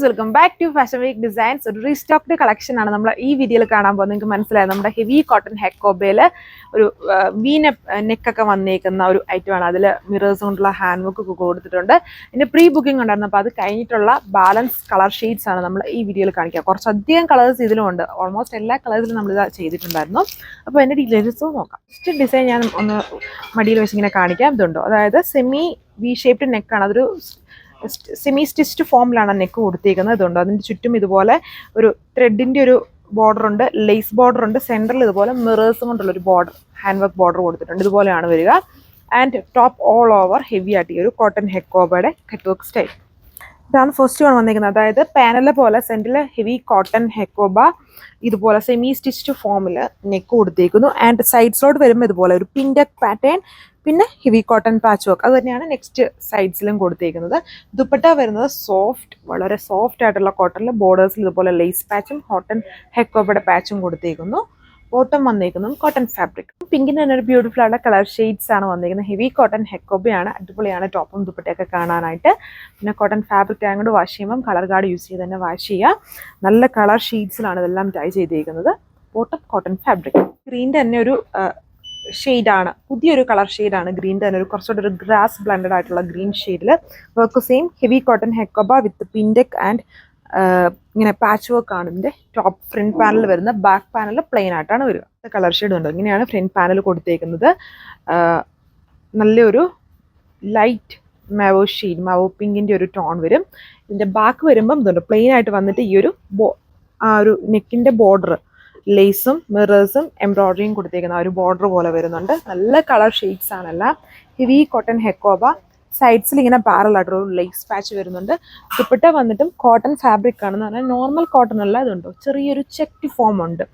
Guys, welcome back to fashion week designs. ഒരു restocked collection ആണ് നമ്മൾ ഈ വീഡിയോയിൽ കാണാൻ പോകുന്നത്. നിങ്ങൾക്ക് മനസ്സിലായത് നമ്മുടെ ഹെവി കോട്ടൺ ഹെക്കോബയിൽ ഒരു വി നെക്കൊക്കെ വന്നേക്കുന്ന ഒരു ഐറ്റമാണ്. അതിൽ മിറേഴ്സ് കൊണ്ടുള്ള ഹാൻഡ് വർക്ക് ഒക്കെ കൊടുത്തിട്ടുണ്ട്. ഇതിൻ്റെ പ്രീ ബുക്കിംഗ് ഉണ്ടായിരുന്നു. അപ്പോൾ അത് കഴിഞ്ഞിട്ടുള്ള ബാലൻസ് കളർ ഷെയ്ഡ്സ് ആണ് നമ്മൾ ഈ വീഡിയോയിൽ കാണിക്കുക. കുറച്ചധികം കളേഴ്സ് ഇതിലുമുണ്ട്. ഓൾമോസ്റ്റ് എല്ലാ കളേഴ്സിലും നമ്മളിത് ചെയ്തിട്ടുണ്ടായിരുന്നു. അപ്പോൾ അതിൻ്റെ ഡീറ്റെയിൽസ് നോക്കാം. ഫസ്റ്റ് ഡിസൈൻ ഞാൻ ഒന്ന് മടിയിൽ വെച്ച് ഇങ്ങനെ കാണിക്കാം. ഇതുണ്ടോ, അതായത് സെമി വി ഷേപ്ഡ് നെക്കാണ്. അതൊരു സെമി സ്റ്റിച്ച്ഡ് ഫോമിലാണ് നെക്ക് കൊടുത്തേക്കുന്നത്. ഇതുണ്ട്, അതിൻ്റെ ചുറ്റും ഇതുപോലെ ഒരു ത്രെഡിൻ്റെ ഒരു ബോർഡർ ഉണ്ട്, ലേസ് ബോർഡർ ഉണ്ട്. സെൻറ്ററിൽ ഇതുപോലെ മിറേഴ്സും കൊണ്ടുള്ളൊരു ബോർഡർ, ഹാൻഡ് വർക്ക് ബോർഡർ കൊടുത്തിട്ടുണ്ട്. ഇതുപോലെയാണ് വരിക. And top all over heavy ആയിട്ട് ഈ ഒരു കോട്ടൺ ഹെക്കോബയുടെ കട്ട് വർക്ക് സ്റ്റൈൽ. ഇതാണ് ഫസ്റ്റ് വൺ വന്നിരിക്കുന്നത്. അതായത് പാനലിലെ പോലെ സെൻറ്ററിൽ ഹെവി കോട്ടൺ ഹെക്കോബ ഇതുപോലെ സെമി സ്റ്റിച്ച്ഡ് ഫോമിൽ നെക്ക് കൊടുത്തേക്കുന്നു. ആൻഡ് സൈഡ്സിലോട്ട് വരുമ്പോൾ ഇതുപോലെ ഒരു പിൻഡക് പാറ്റേൺ, പിന്നെ ഹെവി കോട്ടൺ പാച്ച് വർക്ക്. അത് തന്നെയാണ് നെക്സ്റ്റ് സൈഡ്സിലും കൊടുത്തേക്കുന്നത്. ദുപ്പട്ട വരുന്നത് സോഫ്റ്റ്, വളരെ സോഫ്റ്റ് ആയിട്ടുള്ള കോട്ടണിൽ ബോർഡേഴ്സിൽ ഇതുപോലെ ലേസ് പാച്ചും കോട്ടൺ ഹെക്കോബയുടെ പാച്ചും കൊടുത്തേക്കുന്നു. ബോട്ടം വന്നേക്കുന്നതും കോട്ടൺ ഫാബ്രിക്. പിങ്കിന് തന്നെ ഒരു ബ്യൂട്ടിഫുൾ ആയിട്ടുള്ള കളർ ഷെയ്ഡ്സ് ആണ് വന്നിരിക്കുന്നത്. ഹെവി കോട്ടൺ ഹെക്കോബയാണ്. അടിപൊളിയാണ് ടോപ്പും ദുപ്പട്ടയൊക്കെ കാണാനായിട്ട്. പിന്നെ കോട്ടൺ ഫാബ്രിക് അങ്ങോട്ട് വാഷ് ചെയ്യുമ്പം കളർ ഗാർഡ് യൂസ് ചെയ്ത് തന്നെ വാഷ് ചെയ്യുക. നല്ല കളർ ഷെയ്ഡ്സിലാണ് ഇതെല്ലാം ടൈ ചെയ്തേക്കുന്നത്. Bottom cotton fabric. ഗ്രീൻ്റെ തന്നെ ഒരു ഷെയ്ഡാണ്, പുതിയൊരു കളർ ഷെയ്ഡാണ്. ഗ്രീൻ തന്നെ ഒരു കുറച്ചുകൂടി ഒരു ഗ്രാസ് ബ്ലെൻഡഡ് ആയിട്ടുള്ള ഗ്രീൻ ഷെയ്ഡിൽ work. Same heavy cotton hakoba with pintuck and ഇങ്ങനെ പാച്ച് വർക്ക് ആണ് ഇതിൻ്റെ ടോപ്പ്. ഫ്രണ്ട് പാനൽ വരുന്ന, ബാക്ക് പാനൽ പ്ലെയിൻ ആയിട്ടാണ് വരിക. കളർ ഷെയ്ഡ് ഉണ്ട്. ഇങ്ങനെയാണ് ഫ്രണ്ട് പാനൽ കൊടുത്തേക്കുന്നത്. നല്ലൊരു ലൈറ്റ് മാവോ ഷെയ്ഡ്, മാവോ പിങ്കിൻ്റെ ഒരു ടോൺ വരും. ഇതിൻ്റെ ബാക്ക് വരുമ്പം ഇതുണ്ട്, പ്ലെയിൻ ആയിട്ട് വന്നിട്ട് ഈ ഒരു ഒരു നെക്കിൻ്റെ ബോർഡർ ലേസും മിറേഴ്സും എംബ്രോയിഡറിയും കൊടുത്തേക്കുന്ന ഒരു ബോർഡർ പോലെ വരുന്നുണ്ട്. നല്ല കളർ ഷെയ്ഡ്സ് ആണെല്ലാം. Heavy cotton hakoba. സൈഡ്സിൽ ഇങ്ങനെ പാരലായിട്ടൊരു ലേസ് പാച്ച് വരുന്നുണ്ട്. ദുപ്പട്ട വന്നിട്ടും കോട്ടൺ ഫാബ്രിക് ആണെന്ന് പറഞ്ഞാൽ നോർമൽ കോട്ടൺ അല്ല. ഇതുണ്ടോ, ചെറിയൊരു ചെക്ട് ഫോം ഉണ്ട്.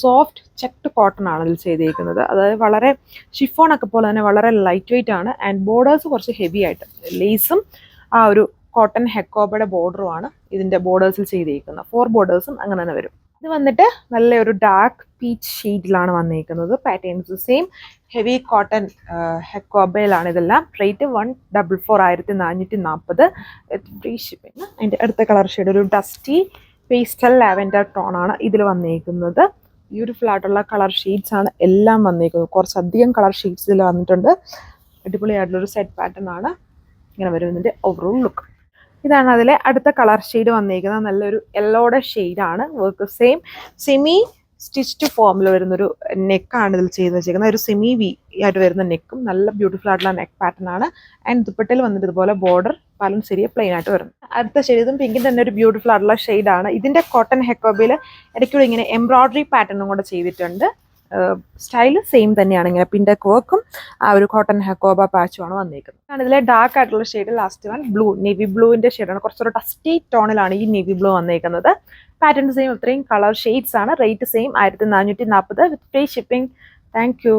സോഫ്റ്റ് ചെക്ട് കോട്ടൺ ആണ് ഇതിൽ ചെയ്തേക്കുന്നത്. അതായത് വളരെ ഷിഫോണൊക്കെ പോലെ തന്നെ വളരെ ലൈറ്റ് വെയിറ്റ് ആണ്. ആൻഡ് ബോർഡേഴ്സ് കുറച്ച് ഹെവി ആയിട്ട് ലേസും ആ ഒരു കോട്ടൺ ഹെക്കോബയുടെ ബോർഡറുമാണ് ഇതിൻ്റെ ബോർഡേഴ്സിൽ ചെയ്തേക്കുന്നത്. 4 ബോർഡേഴ്സും അങ്ങനെ തന്നെ വരും. ഇത് വന്നിട്ട് നല്ലൊരു ഡാർക്ക് പീച്ച് ഷെയ്ഡിലാണ് വന്നേക്കുന്നത്. പാറ്റേൺസ് സെയിം ഹെവി കോട്ടൺ ഹെക്കോബയിലാണ് ഇതെല്ലാം. Rate 144, 1440 free shipping. അതിൻ്റെ അടുത്ത കളർ ഷെയ്ഡ് ഒരു ഡസ്റ്റി പേസ്റ്റൽ ലാവൻഡർ ടോണാണ് ഇതിൽ വന്നേക്കുന്നത്. ബ്യൂട്ടിഫുൾ ആയിട്ടുള്ള കളർ ഷെയ്ഡ്സ് ആണ് എല്ലാം വന്നേക്കുന്നത്. കുറച്ചധികം കളർ ഷെയ്ഡ്സ് ഇതിൽ വന്നിട്ടുണ്ട്. അടിപൊളിയായിട്ടുള്ളൊരു സെറ്റ് പാറ്റേൺ ആണ്. ഇങ്ങനെ വരുന്നതിൻ്റെ ഓവറോൾ ലുക്ക്. ഇതാണ് അതിലെ അടുത്ത കളർ ഷെയ്ഡ് വന്നിരിക്കുന്നത്. നല്ലൊരു യെല്ലോയുടെ ഷെയ്ഡാണ്. വർക്ക് സെയിം സെമി സ്റ്റിച്ച്ഡ് ഫോമിൽ വരുന്നൊരു നെക്കാണ് ഇതിൽ ചെയ്ത് വെച്ചേക്കുന്നത്. ഒരു സെമി വി ആയിട്ട് വരുന്ന നെക്കും നല്ല ബ്യൂട്ടിഫുൾ ആയിട്ടുള്ള നെക്ക് പാറ്റേൺ ആണ്. ആൻഡ് ദുപ്പട്ടയിൽ വന്നിട്ട് ഇതുപോലെ ബോർഡർ പാലും ചെറിയ പ്ലെയിൻ ആയിട്ട് വരുന്നു. അടുത്ത ഷെയ്ഡ് ഇതും പിങ്കിൻ്റെ തന്നെ ഒരു ബ്യൂട്ടിഫുൾ ആയിട്ടുള്ള ഷെയ്ഡാണ്. ഇതിൻ്റെ കോട്ടൺ ഹെക്കോബയിൽ ഇടയ്ക്കൂടെ ഇങ്ങനെ എംബ്രോയിഡറി പാറ്റേണും കൂടെ ചെയ്തിട്ടുണ്ട്. സ്റ്റൈല് സെയിം തന്നെയാണ്. ഇങ്ങനെ പിൻഡക് വർക്കും ആ ഒരു കോട്ടൺ ഹെക്കോബ പാച്ചുമാണ് വന്നിരിക്കുന്നത്. ഇതിലെ ഡാർക്ക് ആയിട്ടുള്ള shade last one blue, navy ബ്ലൂവിൻ്റെ ഷെയ്ഡാണ്. കുറച്ചൊരു ഡസ്റ്റി ടോണിലാണ് ഈ നേവി ബ്ലൂ വന്നിരിക്കുന്നത്. പാറ്റേൺ സെയിം, ഇത്രയും കളർ ഷെയ്ഡ്സ് ആണ്. Rate same 1440 with free shipping. Thank U.